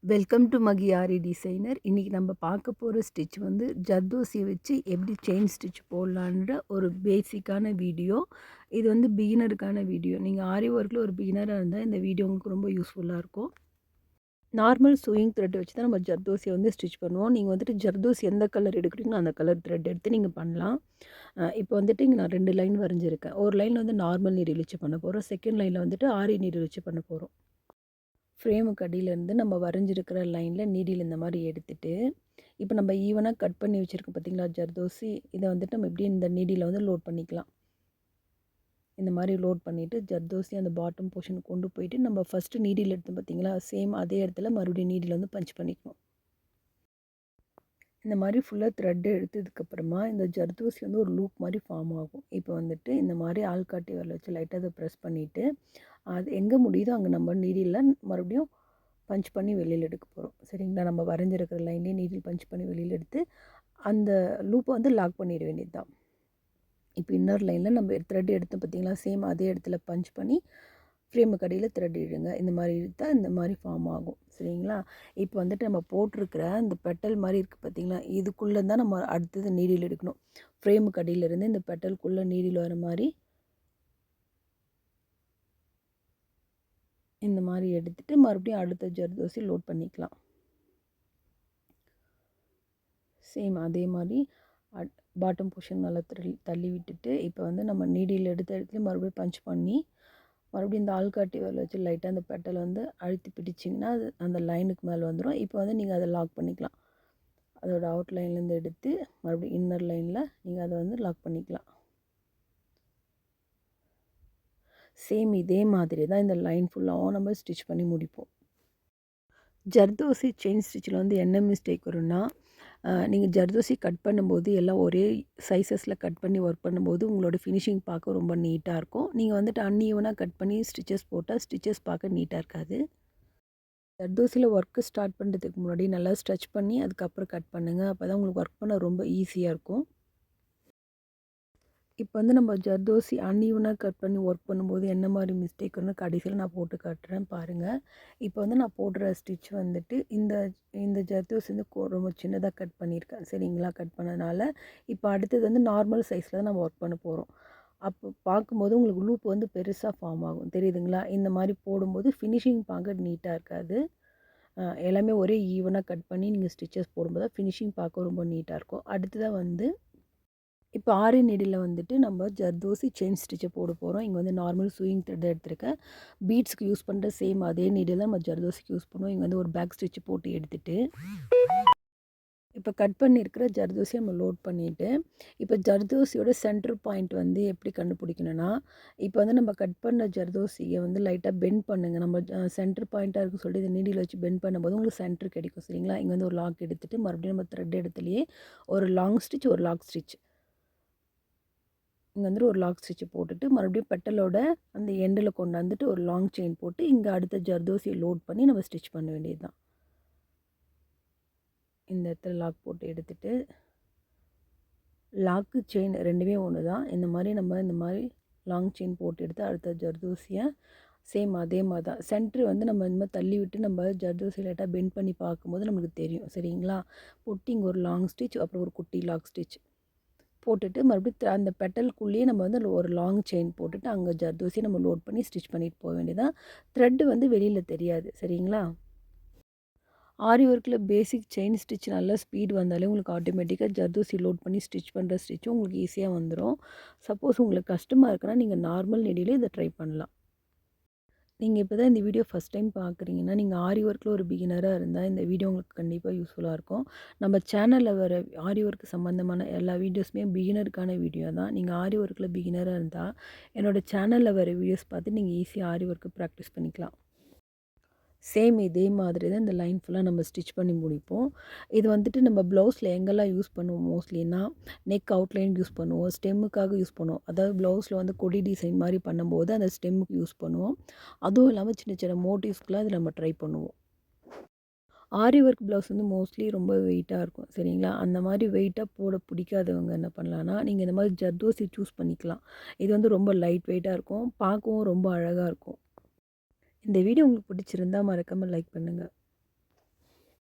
Welcome to மகியாரி designer. இன்றைக்கி நம்ம பார்க்க போகிற ஸ்டிச் வந்து ஜர்தோசியை வச்சு எப்படி செயின் ஸ்டிச் போடலான்ற ஒரு பேசிக்கான வீடியோ. இது வந்து பிகினருக்கான வீடியோ. நீங்கள் ஆரி ஒர்க்கில் ஒரு பிகினராக இருந்தால் இந்த வீடியோ உங்களுக்கு ரொம்ப யூஸ்ஃபுல்லாக இருக்கும். நார்மல் சூயிங் த்ரெட் வச்சு தான் நம்ம ஜர்தோசியை வந்து ஸ்டிச் பண்ணுவோம். நீங்கள் வந்துட்டு ஜர்தோசி எந்த கலர் எடுக்கிறீங்களோ அந்த கலர் த்ரெட் எடுத்து நீங்கள் பண்ணலாம். இப்போ வந்துட்டு இங்கே நான் 2 லைன் வரைஞ்சிருக்கேன். ஒரு லைன் வந்து நார்மல் நீடில் வச்சு பண்ண போகிறோம். செகண்ட் லைனில் வந்துட்டு ஆரி நீடில் வச்சு பண்ண போகிறோம். ஃப்ரேமுக்கு அடியிலேருந்து நம்ம வரைஞ்சிருக்கிற லைனில் நீடில் இந்த மாதிரி எடுத்துகிட்டு, இப்போ நம்ம ஈவனாக கட் பண்ணி வச்சுருக்கோம் பார்த்தீங்களா ஜர்தோசி, இதை வந்துட்டு நம்ம எப்படி இந்த நீடியில் வந்து லோட் பண்ணிக்கலாம். இந்த மாதிரி லோட் பண்ணிவிட்டு ஜர்தோசி அந்த பாட்டம் போர்ஷன் கொண்டு போயிட்டு நம்ம ஃபஸ்ட்டு நீடில் எடுத்தோம் பார்த்தீங்களா, சேம் அதே இடத்துல மறுபடியும் நீடில் வந்து பஞ்ச் பண்ணிக்கணும். இந்த மாதிரி ஃபுல்லாக த்ரெட் எடுத்ததுக்கப்புறமா இந்த ஜர்தோசி வந்து ஒரு லூப் மாதிரி ஃபார்ம் ஆகும். இப்போ வந்துட்டு இந்த மாதிரி ஆள்காட்டி வரல வச்சு லைட்டாக அதை ப்ரெஸ் பண்ணிவிட்டு, அது எங்கே முடியுதோ அங்கே நம்ம நீடில் மறுபடியும் பஞ்ச் பண்ணி வெளியில் எடுக்க போகிறோம். சரிங்களா, நம்ம வரைஞ்சிருக்கிற லைன்லேயே நீடில் பஞ்ச் பண்ணி வெளியில் எடுத்து அந்த லூப்பை வந்து லாக் பண்ணிட வேண்டியது தான். இப்போ இன்னர் லைனில் நம்ம த்ரெட் எடுத்தோம் பார்த்தீங்களா, சேம் அதே இடத்துல பஞ்ச் பண்ணி ஃப்ரேமுக்கு அடியில் த்ரெட் இழுங்க. இந்த மாதிரி இழுத்தால் இந்த மாதிரி ஃபார்ம் ஆகும். சரிங்களா, இப்போ வந்துட்டு நம்ம போட்டிருக்கிற இந்த பெட்டல் மாதிரி இருக்குது பார்த்தீங்களா, இதுக்குள்ளே தான் நம்ம அடுத்தது நீடில் எடுக்கணும். ஃப்ரேமுக்கு அடியிலேருந்து இந்த பெட்டலுக்குள்ளே நீடில் வர மாதிரி இந்த மாதிரி எடுத்துகிட்டு மறுபடியும் அடுத்த ஜர்தோசி லோட் பண்ணிக்கலாம். சேம் அதே மாதிரி பாட்டம் போர்ஷன் நல்லா தள்ளி விட்டுட்டு, இப்போ வந்து நம்ம நீடில் எடுத்த இடத்துல மறுபடியும் பஞ்ச் பண்ணி மறுபடியும் இந்த ஆள்காட்டி விரல் வச்சு லைட்டாக அந்த பெட்டலை வந்து அழுத்தி பிடிச்சிங்கன்னா அது அந்த லைனுக்கு மேலே வந்துடும். இப்போ வந்து நீங்கள் அதை லாக் பண்ணிக்கலாம். அதோட அவுட் லைன்லேருந்து எடுத்து மறுபடியும் இன்னர் லைனில் நீங்கள் அதை வந்து லாக் பண்ணிக்கலாம். சேம் இதே மாதிரி தான் இந்த லைன் ஃபுல்லாகவும் நம்ம ஸ்டிச் பண்ணி முடிப்போம். ஜர்தோசி செயின் ஸ்டிச்சில் வந்து என்ன மிஸ்டேக் வரும்னா, நீங்கள் ஜர்தோசி கட் பண்ணும்போது எல்லாம் ஒரே சைஸஸில் கட் பண்ணி ஒர்க் பண்ணும்போது உங்களோட ஃபினிஷிங் பார்க்க ரொம்ப நீட்டாக இருக்கும். நீங்கள் வந்துட்டு அன்ஈவனாக கட் பண்ணி ஸ்டிச்சஸ் போட்டால் ஸ்டிச்சஸ் பார்க்க நீட்டாக இருக்காது. ஜர்தோசியில் ஒர்க்கு ஸ்டார்ட் பண்ணுறதுக்கு முன்னாடி நல்லா ஸ்ட்ரெச் பண்ணி அதுக்கப்புறம் கட் பண்ணுங்கள். அப்போ தான் உங்களுக்கு ஒர்க் பண்ண ரொம்ப ஈஸியாக இருக்கும். இப்போ வந்து நம்ம ஜர்தோசி அன்ஈவனாக கட் பண்ணி ஒர்க் பண்ணும்போது என்ன மாதிரி மிஸ்டேக் வரும்னு கடைசியில் நான் போட்டு காட்டுறேன் பாருங்கள். இப்போ வந்து நான் போடுற ஸ்டிச் வந்துட்டு இந்த இந்த ஜர்தோசி வந்து ரொம்ப சின்னதாக கட் பண்ணியிருக்கேன். சரிங்களா, கட் பண்ணனால இப்போ அடுத்தது வந்து நார்மல் சைஸில் தான் நம்ம ஒர்க் பண்ண போகிறோம். அப்போ பார்க்கும்போது உங்களுக்கு லூப் வந்து பெருசாக ஃபார்ம் ஆகும், தெரியுதுங்களா? இந்த மாதிரி போடும்போது ஃபினிஷிங் பார்க்க நீட்டாக இருக்காது. எல்லாமே ஒரே ஈவனாக கட் பண்ணி நீங்கள் ஸ்டிச்சஸ் போடும்போது ஃபினிஷிங் பார்க்க ரொம்ப நீட்டாக இருக்கும். அடுத்ததாக வந்து இப்போ ஆரி நீடில் வந்துட்டு நம்ம ஜர்தோசி செயின் ஸ்டிச்சை போட போகிறோம். இங்கே வந்து நார்மல் சூயிங் த்ரெட் எடுத்திருக்கேன். பீட்ஸ்க்கு யூஸ் பண்ணுற சேம் அதே நீடில் நம்ம ஜர்தோசிக்கு யூஸ் பண்ணுவோம். இங்கே வந்து ஒரு பேக் ஸ்டிச் போட்டு எடுத்துகிட்டு இப்போ கட் பண்ணியிருக்கிற ஜர்தோசியை நம்ம லோட் பண்ணிவிட்டு, இப்போ ஜர்தோசியோட சென்டர் பாயிண்ட் வந்து எப்படி கண்டுபிடிக்கணும்னா, இப்போ வந்து நம்ம கட் பண்ண ஜர்தோசியை வந்து லைட்டாக பெண்ட் பண்ணுங்கள். நம்ம சென்டர் பாயிண்ட்டாக இருக்குன்னு சொல்லிட்டு இதை நீடில் வச்சு பெண்ட் பண்ணும்போது உங்களுக்கு சென்டர் கிடைக்கும். சரிங்களா, இங்கே வந்து ஒரு லாக் எடுத்துகிட்டு மறுபடியும் நம்ம த்ரெட் இடத்துலையே ஒரு லாங் ஸ்டிச் ஒரு லாக் ஸ்டிச் இங்கே வந்துட்டு ஒரு லாக் ஸ்டிச் போட்டுட்டு மறுபடியும் பெட்டலோட அந்த எண்டில் கொண்டாந்துட்டு ஒரு லாங் செயின் போட்டு இங்கே அடுத்த ஜர்தோசியை லோட் பண்ணி நம்ம ஸ்டிச் பண்ண வேண்டியது தான். இந்த இடத்துல லாக் போட்டு எடுத்துகிட்டு லாக்கு செயின் ரெண்டுமே ஒன்று தான். இந்த மாதிரி நம்ம இந்த மாதிரி லாங் செயின் போட்டு எடுத்து அடுத்த ஜர்தோசியை சேம் அதே மாதிரி தான். சென்ட்ரு வந்து நம்ம இந்த மாதிரி தள்ளி விட்டு நம்ம ஜர்தோசி லைட்டாக பெண்ட் பண்ணி பார்க்கும்போது நமக்கு தெரியும். சரிங்களா, போட்டு இங்கே ஒரு லாங் ஸ்டிச் அப்புறம் ஒரு குட்டி லாக் ஸ்டிச் போட்டுட்டு மறுபடியும் அந்த பெட்டலுக்குள்ளேயே நம்ம வந்து ஒரு லாங் செயின் போட்டுட்டு அங்கே ஜர்தோசி நம்ம லோட் பண்ணி ஸ்டிச் பண்ணிட்டு போக வேண்டியதான். த்ரெட்டு வந்து வெளியில் தெரியாது. சரிங்களா, ஆரி ஒர்க்கில் பேசிக் செயின் ஸ்டிச் நல்லா ஸ்பீட் வந்தாலே உங்களுக்கு ஆட்டோமேட்டிக்காக ஜர்தோசி லோட் பண்ணி ஸ்டிச் பண்ணுற ஸ்டிச்சும் உங்களுக்கு ஈஸியாக வந்துடும். சப்போஸ் உங்களுக்கு கஷ்டமாக இருக்குன்னா நீங்கள் நார்மல் நீடிலே இதை ட்ரை பண்ணலாம். நீங்கள் இப்போ தான் இந்த வீடியோ ஃபஸ்ட் டைம் பார்க்குறீங்கன்னா, நீங்கள் ஆரி ஒர்க்கில் ஒரு பிகினராக இருந்தால் இந்த வீடியோ உங்களுக்கு கண்டிப்பாக யூஸ்ஃபுல்லாக இருக்கும். நம்ம சேனலில் வர ஆரி ஒர்க் சம்மந்தமான எல்லா வீடியோஸுமே பிகினருக்கான வீடியோ தான். நீங்கள் ஆரி ஒர்க்கில் பிகினராக இருந்தால் என்னோடய சேனலில் வர வீடியோஸ் பார்த்து நீங்கள் ஈஸியாக ஆரி ஒர்க்கு ப்ராக்டிஸ் பண்ணிக்கலாம். சேம் இதே மாதிரி தான் இந்த லைன் ஃபுல்லாக நம்ம ஸ்டிச் பண்ணி முடிப்போம். இது வந்துட்டு நம்ம ப்ளவுஸில் எங்கெல்லாம் யூஸ் பண்ணுவோம் மோஸ்ட்லினா, நெக் அவுட்லைன் யூஸ் பண்ணுவோம், ஸ்டெம்முக்காக யூஸ் பண்ணுவோம். அதாவது ப்ளவுஸில் வந்து கொடி டிசைன் மாதிரி பண்ணும்போது அந்த ஸ்டெம்முக்கு யூஸ் பண்ணுவோம். அதுவும் இல்லாமல் சின்ன சின்ன மோட்டிவ்ஸ்க்குலாம் அது நம்ம ட்ரை பண்ணுவோம். ஆரி ஒர்க் ப்ளவுஸ் வந்து மோஸ்ட்லி ரொம்ப வெயிட்டாக இருக்கும். சரிங்களா, அந்த மாதிரி வெயிட்டாக போட பிடிக்காதவங்க என்ன பண்ணலான்னா, நீங்கள் இந்த மாதிரி ஜர்தோசி சூஸ் பண்ணிக்கலாம். இது வந்து ரொம்ப லைட் வெயிட்டாக இருக்கும், பார்க்கவும் ரொம்ப அழகாக இருக்கும். இந்த வீடியோ உங்களுக்கு பிடிச்சிருந்தா மறக்காமல் லைக் பண்ணுங்கள்.